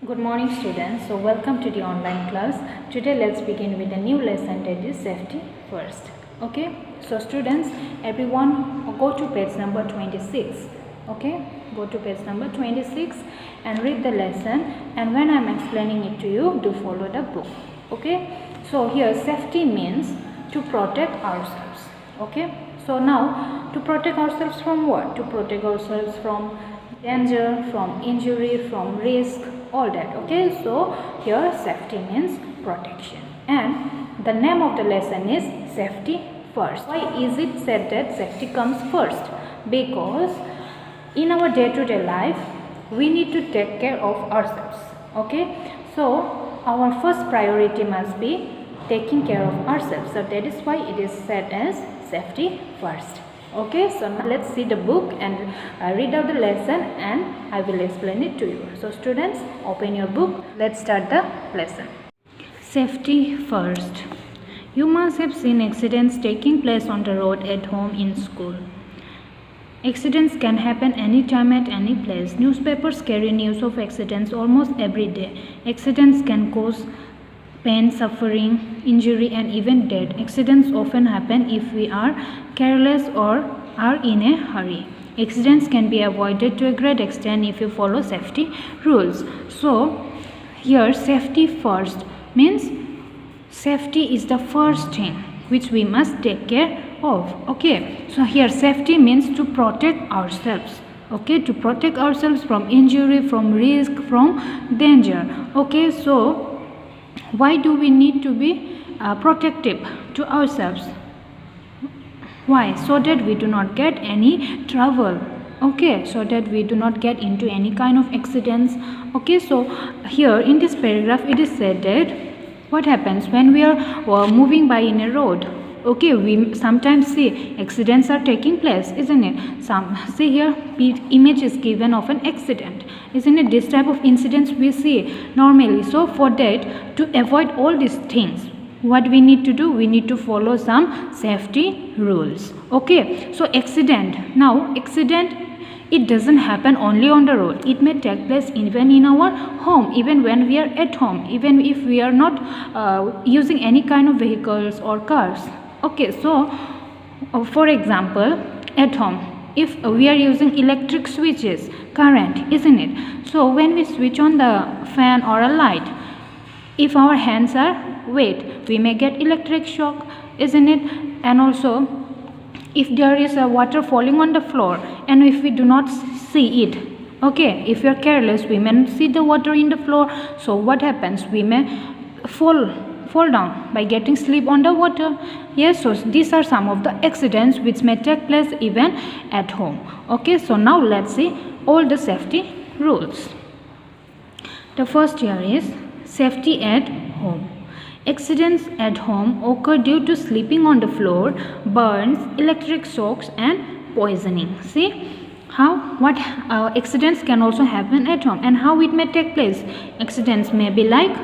Good morning students. So welcome to the online class. Today let's begin with a new lesson that is safety first. Okay. So students, everyone go to page number 26. Okay. Go to page number 26 and read the lesson, and when I am explaining it to you, do follow the book. Okay. So here safety means to protect ourselves. Okay. So now to protect ourselves from what? To protect ourselves from danger, from injury, from risk, all that. Okay, so here safety means protection, and the name of the lesson is safety first. Why is it said that safety comes first? Because in our day-to-day life we need to take care of ourselves. Okay, so our first priority must be taking care of ourselves, so that is why it is said as safety first. Okay, so now let's see the book and read out the lesson, and I will explain it to you. So students, open your book. Let's start the lesson. Safety first. You must have seen accidents taking place on the road, at home, in school. Accidents can happen anytime at any place. Newspapers carry news of accidents almost every day. Accidents can cause pain, suffering, injury, and even death. Accidents often happen if we are careless or are in a hurry. Accidents can be avoided to a great extent if you follow safety rules. So here safety first means safety is the first thing which we must take care of. Okay, so here safety means to protect ourselves. Okay, to protect ourselves from injury, from risk, from danger. Okay, so why do we need to be protective to ourselves? Why? So that we do not get any trouble. Okay, so that we do not get into any kind of accidents. Okay, so here in this paragraph it is said that what happens when we are moving by in a road. Okay, we sometimes see accidents are taking place, isn't it? Some see here image is given of an accident, isn't it? This type of incidents we see normally. So for that, to avoid all these things, what we need to do? We need to follow some safety rules. Okay, so accident. Now accident, it doesn't happen only on the road. It may take place even in our home, even when we are at home, even if we are not using any kind of vehicles or cars. Okay, so for example, at home, if we are using electric switches, current, isn't it? So when we switch on the fan or a light, if our hands are wet, we may get electric shock, isn't it? And also if there is a water falling on the floor and if we do not see it, okay, if we are careless, we may see the water in the floor. So what happens? We may fall down by getting slip on the water. Yes, so these are some of the accidents which may take place even at home. Okay, so now let's see all the safety rules. The first here is safety at home. Accidents at home occur due to sleeping on the floor, burns, electric shocks, and poisoning. See what accidents can also happen at home and how it may take place. Accidents may be like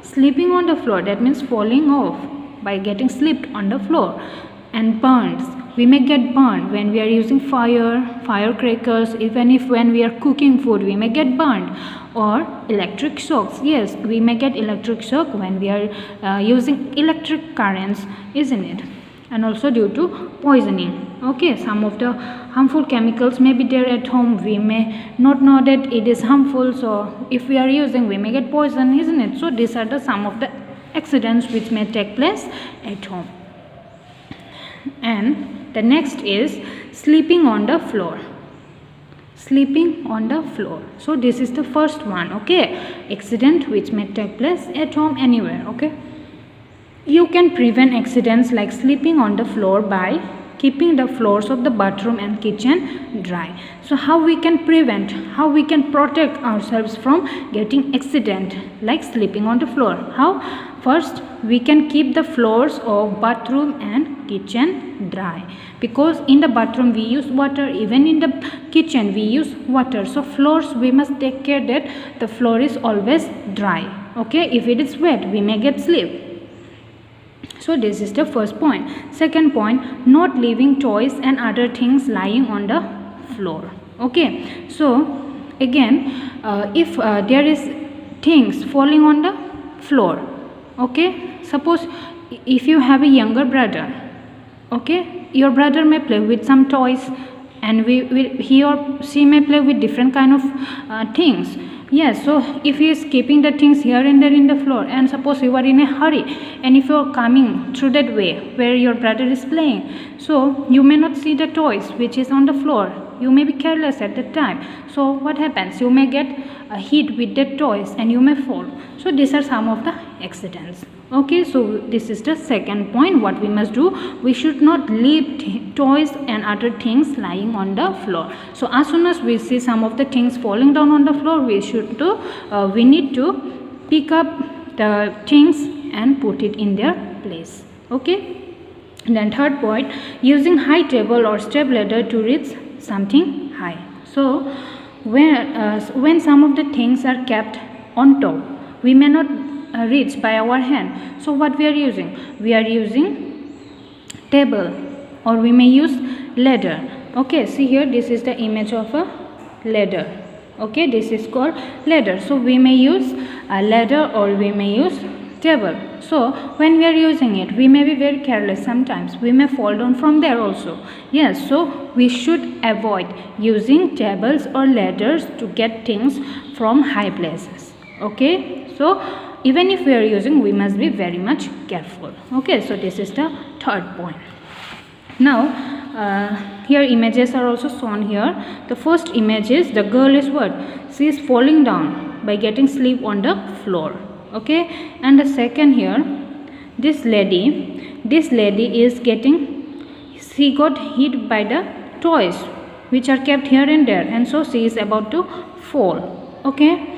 sleeping on the floor, that means falling off by getting slipped on the floor, and burns. We may get burned when we are using firecrackers, even if when we are cooking food we may get burned. Or electric shocks. Yes, we may get electric shock when we are using electric currents, isn't it? And also due to poisoning. Okay, some of the harmful chemicals may be there at home. We may not know that it is harmful, so if we are using, we may get poison, isn't it? So these are the some of the accidents which may take place at home. And the next is sleeping on the floor. Sleeping on the floor. So this is the first one. Okay, accident which may take place at home, anywhere. Okay, you can prevent accidents like sleeping on the floor by keeping the floors of the bathroom and kitchen dry. So how we can prevent, how we can protect ourselves from getting accident like sleeping on the floor? How? First, we can keep the floors of bathroom and kitchen dry, because in the bathroom we use water, even in the kitchen we use water. So floors, we must take care that the floor is always dry. Okay, if it is wet, we may get slip. So this is the first point. Second point, not leaving toys and other things lying on the floor. Okay, so again, if there is things falling on the floor. Okay, suppose if you have a younger brother, okay, your brother may play with some toys, and he or she may play with different kind of things. Yes, so if he is keeping the things here and there in the floor, and suppose you are in a hurry, and if you are coming through that way where your brother is playing, so you may not see the toys which is on the floor. You may be careless at that time. So what happens? You may get hit with the toys and you may fall. So these are some of the accidents. Okay, so this is the second point. What we must do, we should not leave toys and other things lying on the floor. So as soon as we see some of the things falling down on the floor, we need to pick up the things and put it in their place. Okay, and then third point, using high table or step ladder to reach something high. So when some of the things are kept on top, we may not reach by our hand. So what we are using? We are using table, or we may use ladder. Okay, see here, this is the image of a ladder. Okay, this is called ladder. So we may use a ladder or we may use table. So when we are using it, we may be very careless sometimes. We may fall down from there also. Yes, so we should avoid using tables or ladders to get things from high places. Okay, so even if we are using, we must be very much careful. Okay, so this is the third point. Now here images are also shown here. The first image is, the girl is what? She is falling down by getting slip on the floor. Okay, and the second here, this lady is she got hit by the toys which are kept here and there, and so she is about to fall. Okay,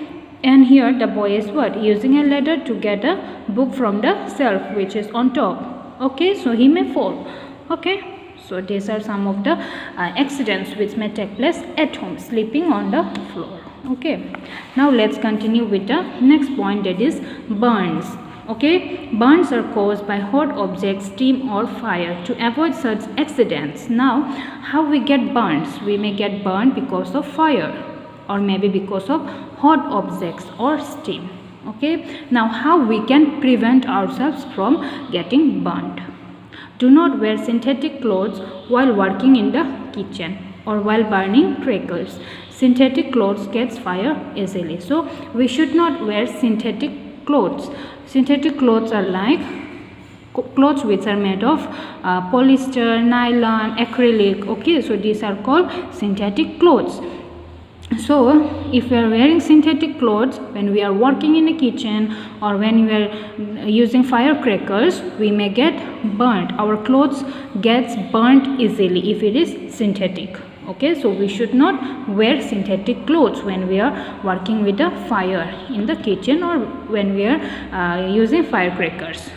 and here the boy is what? Using a ladder to get a book from the shelf which is on top. Okay, so he may fall. Okay, so these are some of the accidents which may take place at home, sleeping on the floor. Okay, now let's continue with the next point, that is burns. Okay, burns are caused by hot objects, steam or fire. To avoid such accidents, now how we get burns? We may get burned because of fire, or maybe because of hot objects or steam. Okay, now how we can prevent ourselves from getting burnt? Do not wear synthetic clothes while working in the kitchen or while burning crackers. Synthetic clothes catch fire easily. So we should not wear synthetic clothes. Synthetic clothes are like clothes which are made of polyester, nylon, acrylic. Okay, so these are called synthetic clothes. So if we are wearing synthetic clothes when we are working in a kitchen or when we are using firecrackers, we may get burnt. Our clothes gets burnt easily if it is synthetic. Okay, so we should not wear synthetic clothes when we are working with a fire in the kitchen or when we are using firecrackers.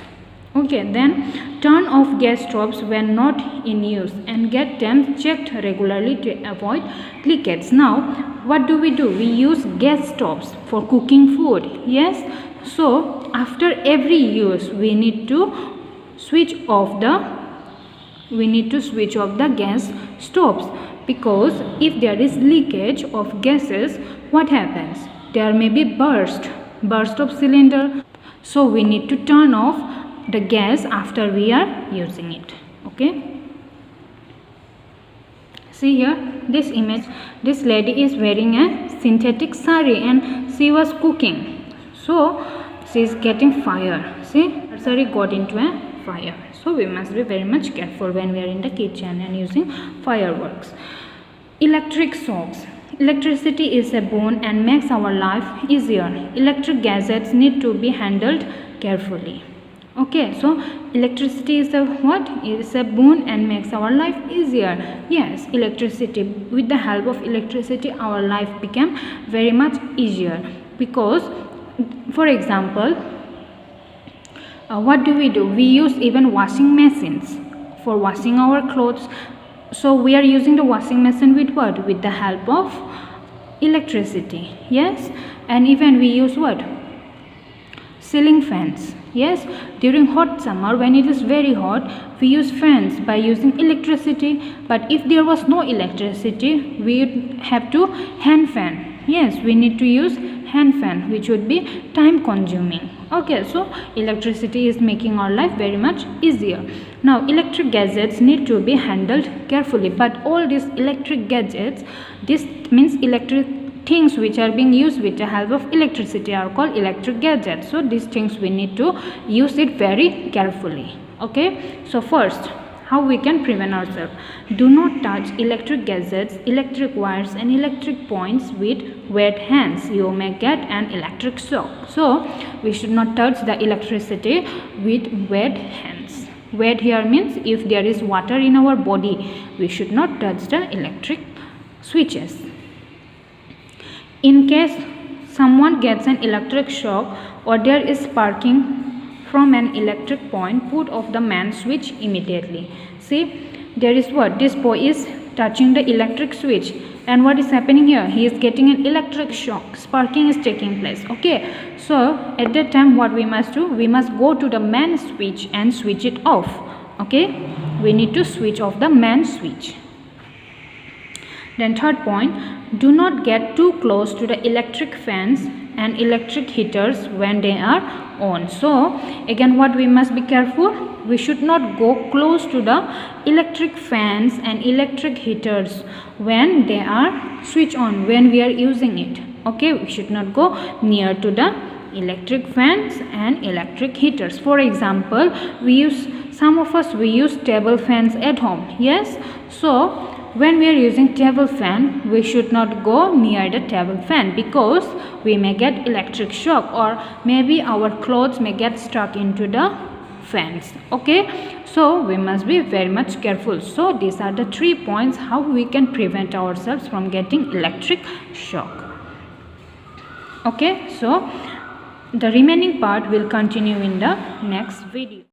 Okay, then turn off gas stoves when not in use and get them checked regularly to avoid leakage. Now what do? We use gas stoves for cooking food. Yes, so after every use we need to switch off the gas stoves, because if there is leakage of gases, what happens? There may be burst of cylinder. So we need to turn off the gas after we are using it. Okay, see here this image, this lady is wearing a synthetic sari and she was cooking, so she is getting fire. See, her sari got into a fire. So we must be very much careful when we are in the kitchen and using fireworks. Electric shocks. Electricity is a boon and makes our life easier. Electric gadgets need to be handled carefully. Okay, so electricity is a what? It is a boon and makes our life easier. Yes, electricity. With the help of electricity, our life became very much easier. Because, for example, what do? We use even washing machines for washing our clothes. So we are using the washing machine with what? With the help of electricity. Yes, and even we use what? Ceiling fans. Yes, during hot summer when it is very hot, we use fans by using electricity. But if there was no electricity, we would have to hand fan. Yes, we need to use hand fan, which would be time consuming. Okay, so electricity is making our life very much easier. Now electric gadgets need to be handled carefully, but all these electric gadgets, this means electric things which are being used with the help of electricity are called electric gadgets. So these things we need to use it very carefully. Okay, so first, how we can prevent ourselves: do not touch electric gadgets, electric wires and electric points with wet hands. You may get an electric shock. So we should not touch the electricity with wet hands. Wet here means if there is water in our body, we should not touch the electric switches. In case someone gets an electric shock or there is sparking from an electric point, put off the main switch immediately. See, there is what? This boy is touching the electric switch, and what is happening here? He is getting an electric shock. Sparking is taking place. Okay, so at that time what we must do? We must go to the main switch and switch it off. Okay, we need to switch off the main switch. Then third point, do not get too close to the electric fans and electric heaters when they are on. So again, what we must be careful, we should not go close to the electric fans and electric heaters when they are switched on, when we are using it. Okay, we should not go near to the electric fans and electric heaters. For example, some of us use table fans at home. Yes, so when we are using table fan, we should not go near the table fan because we may get electric shock, or maybe our clothes may get stuck into the fans. Okay, so we must be very much careful. So these are the 3 points how we can prevent ourselves from getting electric shock. Okay, so the remaining part will continue in the next video.